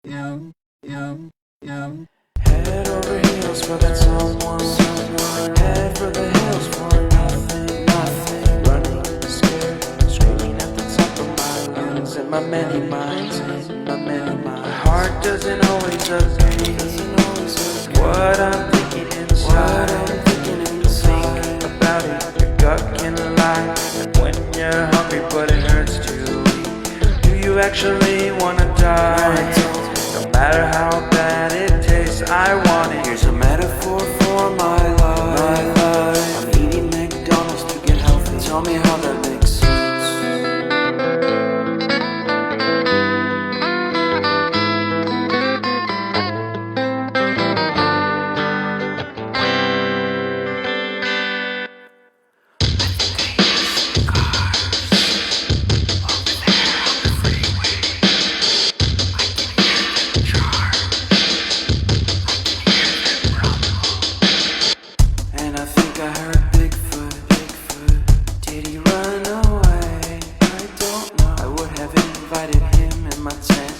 Head over heels for that someone. Head for the hills for nothing. Running scared, screaming at the top of my lungs. In my many minds, my heart doesn't always agree. What I'm thinking inside. Think about it, your gut can lie. And when you're hungry but it hurts to eat, do you actually wanna die? No matter how bad it tastes, I want it. Here's a metaphor for my life. I'm eating McDonald's to get healthy. Tell me how that makes sense. And I think I heard Bigfoot. Did he run away? I don't know. I would have invited him in my tent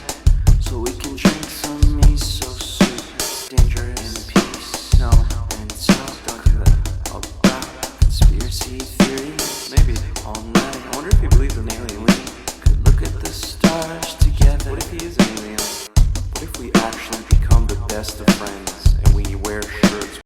so we can drink some miso soup. It's dangerous. In peace. No. And so don't do that. About conspiracy theories. Maybe all night. I wonder if he believes in aliens.